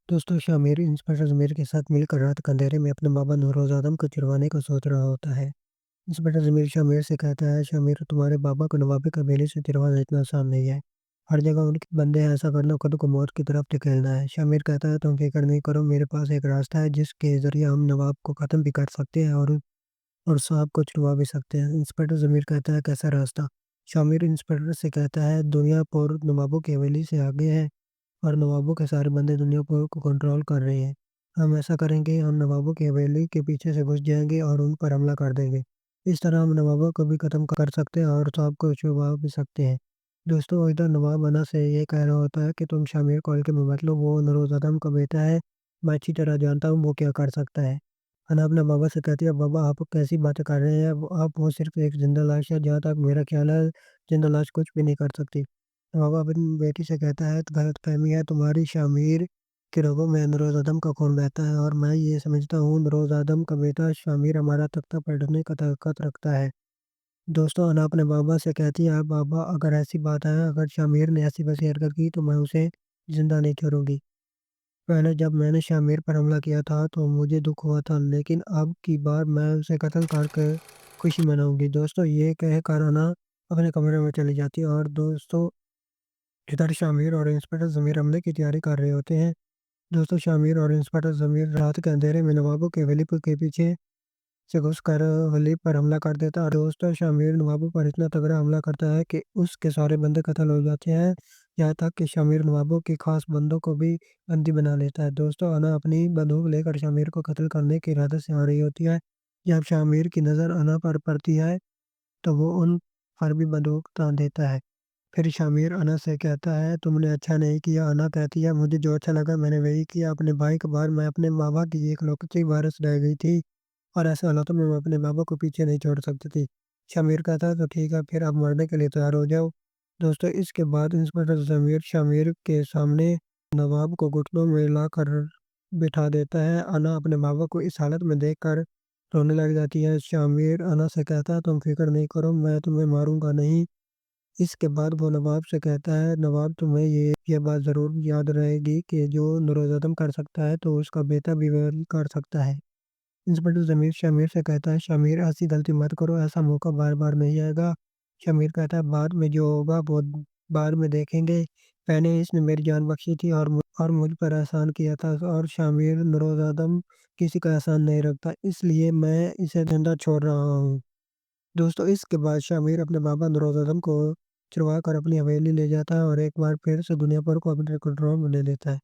दोस्तों शामिर इंस्पेक्टर ज़मीर के साथ मिलकर रात के अंधेरे में अपने बाबा नूरोज़ आदम को छुड़वाने को सोच रहा होता है। इंस्पेक्टर ज़मीर शामिर से कहता है, शामिर तुम्हारे बाबा को नवाबी कबीले से छुड़वाना इतना आसान नहीं है। हर जगह उनके बंदे हैं, ऐसा करना खुद को मौत की तरफ धकेलना है। शामिर कहता है, तुम फिक्र नहीं करो, मेरे पास एक रास्ता है जिसके ज़रिए हम नवाब को ख़त्म भी कर सकते हैं और साहब को छुड़वा भी सकते हैं। इंस्पेक्टर ज़मीर कहता है, कैसा रास्ता? शामिर इंस्पेक्टर से कहता है, दुनिया पर नवाबों की हवेली से आगे है और नवाबों के सारे बंदे दुनिया को कंट्रोल कर रहे हैं। हम ऐसा करेंगे, हम नवाबों की हवेली के पीछे से घुस जाएँगे और उन पर हमला कर देंगे। इस तरह हम नवाबों को भी ख़त्म कर सकते हैं और साहब को छुड़वा भी सकते हैं। दोस्तों इधर नवाब अना से ये कह रहा होता है कि तुम शामिर को हल्के में मत लो, वो नरोज आदम का बेटा है। मैं अच्छी तरह जानता हूँ वो क्या कर सकता है। अना अपने बाबा से कहती है, बाबा आप कैसी बातें कर रहे हैं? वो सिर्फ़ एक ज़िंदा लाश है, जहाँ तक मेरा ख़्याल है, ज़िंदा लाश कुछ भी नहीं कर सकती। बाबा अपनी बेटी से कहता है, गलतफ़हमी है तुम्हारी, शामिर के रगों में नरोज आदम का खून बहता है और मैं ये समझता हूँ नरोज आदम का बेटा शामिर हमारा तख्ता पलटने का ताकत रखता है। दोस्तों अना अपने बाबा से कहती है, बाबा अगर ऐसी बात है, अगर शामिर ने ऐसी वैसी हरकत की तो मैं उसे ज़िंदा नहीं छोड़ूँगी। पहले जब मैंने शामिर पर हमला किया था तो मुझे दुःख हुआ था, लेकिन अब की बार मैं उसे कत्ल करके खुशी मनाऊँगी। दोस्तों ये कहकर अना अपने कमरे में चली जाती है और दोस्तों इधर शामिर और इंस्पेक्टर ज़मीर हमले की तैयारी कर रहे होते हैं। दोस्तों शामिर और इंस्पेक्टर ज़मीर रात के अंधेरे में नवाबों के हवेली के पीछे से घुसकर हवेली पर हमला कर देता है। दोस्तों शामिर नवाबों पर इतना तगड़ा हमला करता है कि उसके सारे बंदे कत्ल हो जाते हैं। यहाँ तक कि शामिर नवाबों के खास बंदों को भी बंदी बना लेता है। दोस्तों अना अपनी बंदूक लेकर शामिर को कत्ल करने के इरादे से आ रही होती है। जब शामिर की नज़र अना पर पड़ती है तो वो उन पर भी बंदूक तान देता है। फिर शामिर अना से कहता है, तुमने अच्छा नहीं किया। अना कहती है, मुझे जो अच्छा लगा मैंने वही किया। अपने भाई के बाद मैं अपने बाबा की एक लौकिक वारिस रह गई थी और ऐसे हालातों में मैं अपने बाबा को पीछे नहीं छोड़ सकती थी। शामिर कहता है, तो ठीक है, फिर आप मरने के लिए तैयार हो जाओ। दोस्तों इसके बाद इंस्पेक्टर ज़मीर शामिर के सामने नवाब को घुटनों में लाकर बिठा देता है। अना अपने बाबा को इस हालत में देखकर रोने लग जाती है। शामिर अना से कहता है, तुम फिक्र नहीं करो, मैं तुम्हें मारूंगा नहीं। इसके बाद वो नवाब से कहता है, नवाब तुम्हें ये बात ज़रूर याद रहेगी कि जो नूरोज़्ज़म कर सकता है तो उसका बेटा भी वही कर सकता है। इंस्पेक्टर ज़मीर शामिर से कहता है, शामिर ऐसी गलती मत करो, ऐसा मौका बार-बार नहीं आएगा। शामिर कहता है, बाद में जो होगा वो बाद में देखेंगे। पहले इसने मेरी जान बख्शी थी और मुझ पर एहसान किया था और शामिर नूरोज़्ज़म किसी का एहसान नहीं रखता, इसलिए मैं इसे ज़िंदा छोड़ रहा हूँ। दोस्तों इसके बाद शामिर अपने बाबा नूरोज़्ज़म को छुड़वा कर अपनी हवेली ले जाता है और एक बार फिर से दुनिया भर को अपने कंट्रोल में ले लेता है।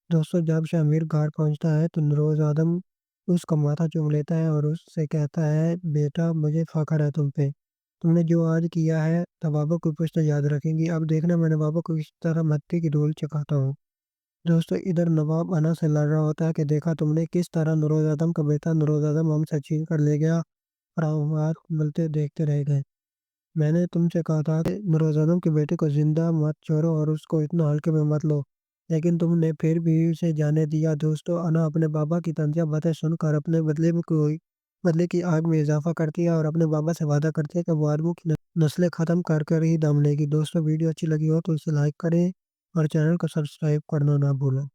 दोस्तों जब शामिर घर पहुंचता है तो नूरोज़्ज़म उसका माथा चूम लेता है और उससे कहता है, बेटा मुझे फ़ख्र है तुम पे। तुमने जो आज किया है नवाबों की पुश्त याद रखेंगी। अब देखना मैं नवाबों को किस तरह मत्ती की धूल चखाता हूँ। दोस्तों इधर नवाब अना से लड़ रहा होता है कि देखा तुमने किस तरह नूरोज़्ज़म का बेटा नूरोज़्ज़म हमसे छीन कर ले गया और हम हाथ मलते देखते रह गए। मैंने तुमसे कहा था कि नूरोज़्ज़म के बेटे को ज़िंदा मत छोड़ो और उसको इतना हल्के में मत लो, लेकिन तुमने फिर भी उसे जाने दिया। दोस्तों अना अपने बाबा की तंज़िया बातें सुनकर अपने बदले की आग में इज़ाफ़ा करती है और अपने बाबा से वादा करती है कि वो आदमों की नस्लें ख़त्म कर कर ही दम लेगी। दोस्तों वीडियो अच्छी लगी हो तो इसे लाइक करें और चैनल को सब्सक्राइब करना ना भूलें।